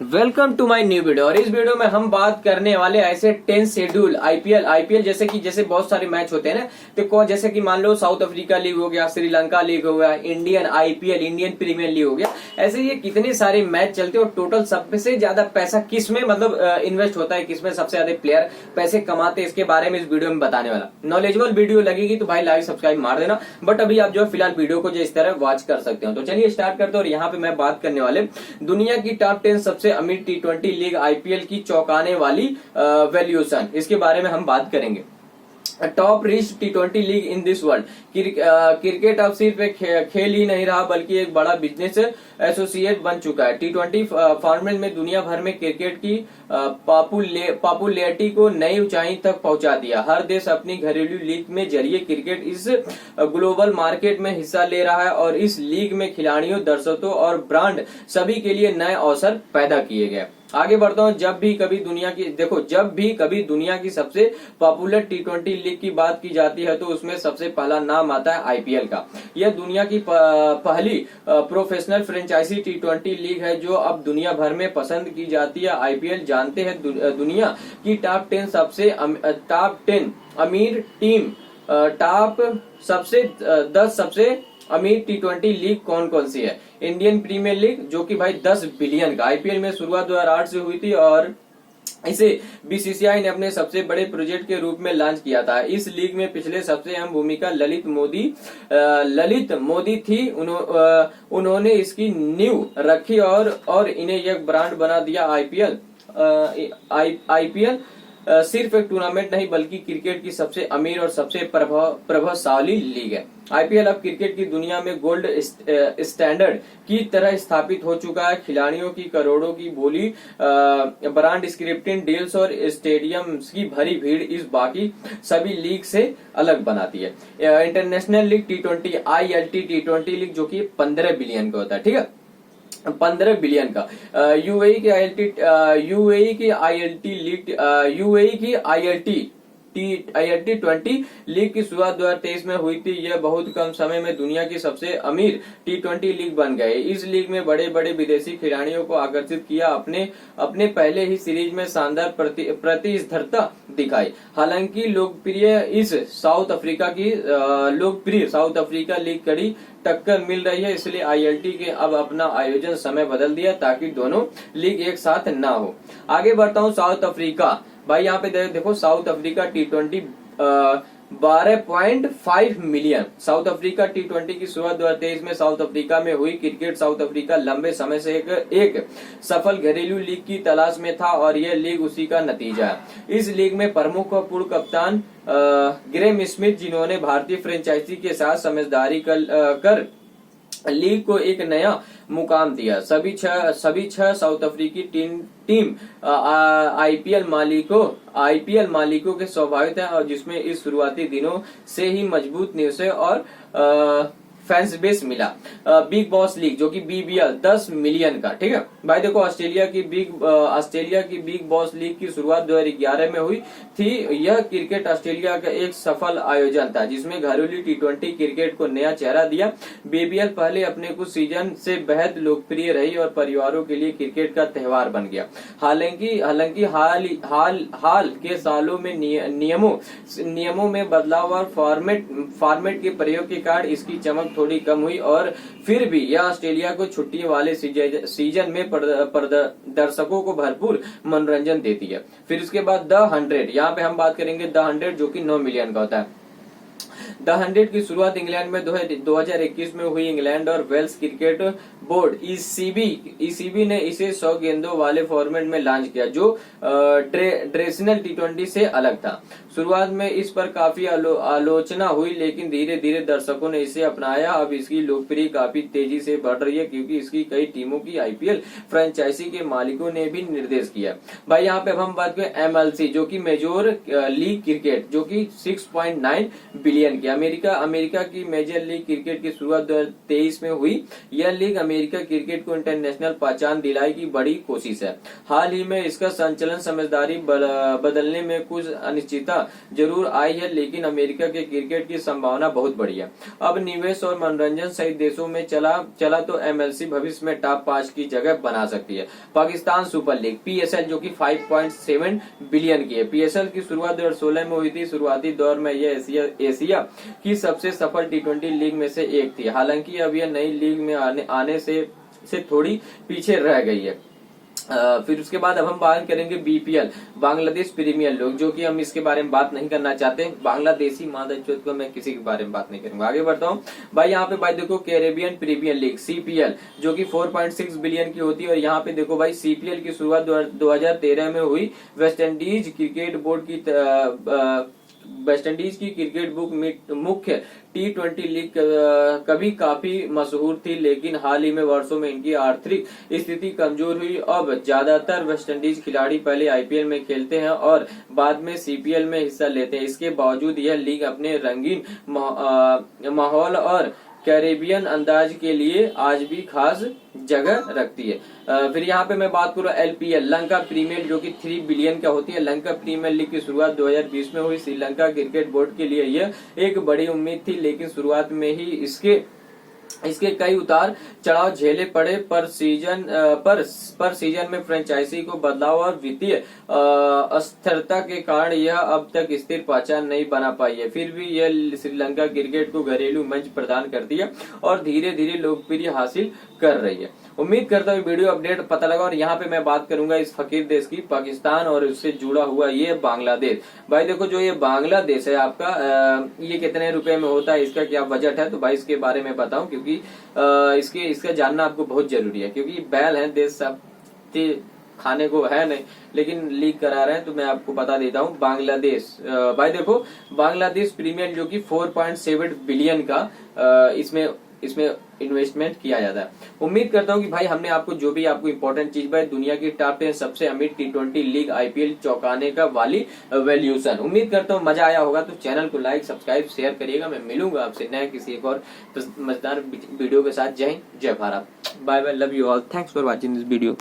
Welcome to my new video. और इस video में हम बात करने वाले ऐसे 10 शेड्यूल आईपीएल जैसे बहुत सारे मैच होते हैं ना, तो जैसे कि मान लो साउथ अफ्रीका लीग हो गया, श्रीलंका लीग हो गया, Indian IPL Indian Premier League हो गया, ऐसे ये कितने सारे मैच चलते हैं और टोटल सबसे ज्यादा पैसा किसमें मतलब इन्वेस्ट होता है, किसमें सबसे ज्यादा प्लेयर पैसे कमाते हैं, इसके बारे में इस वीडियो में बताने वाला। नॉलेजेबल वीडियो लगेगी तो भाई लाइक सब्सक्राइब मार देना, बट अभी आप जो फिलहाल वीडियो को जो इस तरह वॉच कर सकते हो। तो चलिए स्टार्ट करते हैं। और यहाँ पे मैं बात करने वाले दुनिया की टॉप 10 सबसे अमीर टी20 लीग आईपीएल की चौंकाने वाली वैल्यूएशन, इसके बारे में हम बात करेंगे। Top rich T20 league in this world. Cricket अब सिर्फ एक खेल ही नहीं रहा बल्कि एक बड़ा बिजनेस एसोसिएट बन चुका है। टी20 फॉर्मेट में दुनिया भर में क्रिकेट की पॉपुलैरिटी को नई ऊंचाई तक पहुंचा दिया। हर देश अपनी घरेलू लीग में जरिए क्रिकेट इस ग्लोबल मार्केट में हिस्सा ले रहा है और इस लीग में खिलाड़ियों, दर्शकों और ब्रांड सभी के लिए नए अवसर पैदा किए गए। आगे बढ़ता हूं। जब भी कभी दुनिया की सबसे पॉपुलर टी20 लीग की बात की जाती है तो उसमें सबसे पहला नाम आता है आईपीएल का। यह दुनिया की पहली प्रोफेशनल फ्रेंचाइजी टी20 लीग है जो अब दुनिया भर में पसंद की जाती है। आईपीएल जानते हैं दुनिया की टॉप 10 अमीर टीम, टॉप 10 सबसे अमीर टी20 लीग कौन कौन सी है। इंडियन प्रीमियर लीग जो कि भाई 10 बिलियन का, आईपीएल में शुरुआत 2008 से हुई थी और इसे बीसीसीआई ने अपने सबसे बड़े प्रोजेक्ट के रूप में लॉन्च किया था। इस लीग में पिछले सबसे अहम भूमिका ललित मोदी थी। उन्होंने इसकी नींव रखी और इन्हें एक ब्रांड बना दिया। आईपीएल सिर्फ एक टूर्नामेंट नहीं बल्कि क्रिकेट की सबसे अमीर और सबसे प्रभावशाली लीग है। आईपीएल अब क्रिकेट की दुनिया में गोल्ड स्टैंडर्ड की तरह स्थापित हो चुका है। खिलाड़ियों की करोड़ों की बोली, ब्रांड स्क्रिप्टिंग डील्स और स्टेडियम की भरी भीड़ इस बाकी सभी लीग से अलग बनाती है। इंटरनेशनल लीग टी20 आईएलटी टी20 लीग जो कि 15 बिलियन का होता है, ठीक है, 15 बिलियन का। यूएई की आईएलटी 20 लीग की शुरुआत 2023 में हुई थी। यह बहुत कम समय में दुनिया की सबसे अमीर टी20 लीग बन गए। इस लीग में बड़े बड़े विदेशी खिलाड़ियों को आकर्षित किया। अपने पहले ही सीरीज में शानदार प्रतिस्पर्धा दिखाई। हालांकि लोकप्रिय साउथ अफ्रीका लीग कड़ी टक्कर मिल रही है, इसलिए आईएलटी के अब अपना आयोजन समय बदल दिया ताकि दोनों लीग एक साथ ना हो। आगे बढ़ता हूँ। साउथ अफ्रीका, भाई यहाँ पे देखो साउथ अफ्रीका टी20 12.5 मिलियन। साउथ अफ्रीका टी20 की शुरुआत 2023 में साउथ अफ्रीका में हुई। क्रिकेट साउथ अफ्रीका लंबे समय से एक सफल घरेलू लीग की तलाश में था और यह लीग उसी का नतीजा है। इस लीग में प्रमुख पूर्व कप्तान ग्रेम स्मिथ, जिन्होंने भारतीय फ्रेंचाइजी के साथ समझदारी कर लीग को एक नया मुकाम दिया। सभी छह साउथ अफ्रीकी टीम आईपीएल मालिकों के स्वाभाविक है और जिसमें इस शुरुआती दिनों से ही मजबूत निवेश और फैंस बेस मिला। बिग बॉस लीग जो कि बीबीएल 10 मिलियन का, ठीक है भाई। देखो ऑस्ट्रेलिया की बिग बॉस लीग की शुरुआत 2011 में हुई थी। यह क्रिकेट ऑस्ट्रेलिया का एक सफल आयोजन था जिसमें घरेलू टी20 क्रिकेट को नया चेहरा दिया। बीबीएल पहले अपने कुछ सीजन से बेहद लोकप्रिय रही और परिवारों के लिए क्रिकेट का त्यौहार बन गया। हालांकि हाल के सालों में नियमों में बदलाव और फॉर्मेट के प्रयोग के कारण इसकी चमक थोड़ी कम हुई और फिर भी यह ऑस्ट्रेलिया को छुट्टी वाले सीजन में दर्शकों को भरपूर मनोरंजन देती है। फिर इसके बाद द 100, यहाँ पे हम बात करेंगे द 100 जो कि 9 मिलियन का होता है। द 100 की शुरुआत इंग्लैंड में 2021 में हुई। इंग्लैंड और वेल्स क्रिकेट बोर्ड ईसीबी ने इसे 100 गेंदों वाले फॉर्मेट में लॉन्च किया जो ट्रेडिशनल टी20 से अलग था। शुरुआत में इस पर काफी आलोचना हुई लेकिन धीरे धीरे दर्शकों ने इसे अपनाया। अब इसकी लोकप्रियता काफी तेजी से बढ़ रही है क्योंकि इसकी कई टीमों की आईपीएल फ्रेंचाइजी के मालिकों ने भी निर्देश किया। भाई यहाँ पे अब हम बात करें एमएलसी जो कि मेजर लीग क्रिकेट जो कि 6.9 बिलियन बिलियन की। अमेरिका की मेजर लीग क्रिकेट की शुरुआत 2023 में हुई। यह लीग अमेरिका क्रिकेट को इंटरनेशनल पहचान दिलाई की बड़ी कोशिश है। हाल ही में इसका संचालन समझदारी बदलने में कुछ अनिश्चितता जरूर आई है, लेकिन अमेरिका के क्रिकेट की संभावना बहुत बड़ी है। अब निवेश और मनोरंजन सहित देशों में चला तो एमएलसी भविष्य में टॉप 5 की जगह बना सकती है। पाकिस्तान सुपर लीग पीएसएल जो कि 5.7 बिलियन की है। पीएसएल की शुरुआत 2016 में हुई थी। शुरुआती दौर में यह एशिया की सबसे सफल टी20 लीग में से एक थी। हालांकि अब यह नई लीग में आने से थोड़ी पीछे रह गई है। फिर उसके बाद अब हम बात करेंगे बीपीएल बांग्लादेश प्रीमियर लीग, जो कि हम इसके बारे में बात नहीं करना चाहते। बांग्लादेशी मादरचोद को मैं किसी के बारे में बात नहीं करूंगा। आगे बढ़ता हूँ भाई। यहाँ पे भाई देखो कैरेबियन प्रीमियर लीग सीपीएल जो कि 4.6 बिलियन की होती है। और यहाँ पे देखो भाई सीपीएल की शुरुआत 2013 में हुई। वेस्ट इंडीज की क्रिकेट बुक मुख्य टी20 लीग कभी काफी मशहूर थी, लेकिन हाल ही में वर्षों में इनकी आर्थिक स्थिति कमजोर हुई। अब ज्यादातर वेस्ट इंडीज खिलाड़ी पहले आईपीएल में खेलते हैं और बाद में सीपीएल में हिस्सा लेते हैं। इसके बावजूद यह लीग अपने रंगीन माहौल और कैरेबियन अंदाज के लिए आज भी खास जगह रखती है। फिर यहाँ पे मैं बात करूँ एलपीएल लंका प्रीमियर जो कि 3 बिलियन का होती है। लंका प्रीमियर लीग की शुरुआत 2020 में हुई। श्रीलंका क्रिकेट बोर्ड के लिए यह एक बड़ी उम्मीद थी, लेकिन शुरुआत में ही इसके कई उतार चढ़ाव झेले पड़े। पर सीजन में फ्रेंचाइजी को बदलाव और वित्तीय अस्थिरता के कारण यह अब तक स्थिर पहचान नहीं बना पाई है। फिर भी यह श्रीलंका क्रिकेट को घरेलू मंच प्रदान करती है और धीरे धीरे लोकप्रिय हासिल कर रही है। उम्मीद करता हूँ वीडियो अपडेट पता लगा। और यहाँ पे मैं बात करूंगा इस फकीर देश की, पाकिस्तान और उससे जुड़ा हुआ ये बांग्लादेश। भाई देखो जो ये बांग्लादेश है आपका ये कितने रुपए में होता है, इसका क्या बजट है, तो भाई इसके बारे में बताऊं क्योंकि इसका जानना आपको बहुत जरूरी है। क्योंकि बैल है देश सब खाने को है नहीं, लेकिन लीग करा रहे हैं, तो मैं आपको बता देता हूँ। बांग्लादेश भाई देखो बांग्लादेश प्रीमियर जो कि 4.7 बिलियन का इसमें इन्वेस्टमेंट किया जाता है। उम्मीद करता हूँ कि भाई हमने आपको जो भी आपको इंपॉर्टेंट चीज भाई दुनिया की टॉप 10 सबसे अमीर टी20 लीग आईपीएल चौंकाने का वाली वैल्यूएशन, उम्मीद करता हूँ मजा आया होगा। तो चैनल को लाइक सब्सक्राइब शेयर करिएगा। मैं मिलूंगा आपसे नए किसी एक और मजेदार वीडियो के साथ। जय हिंद जय Bharat, bye bye, love you all, thanks for watching this video.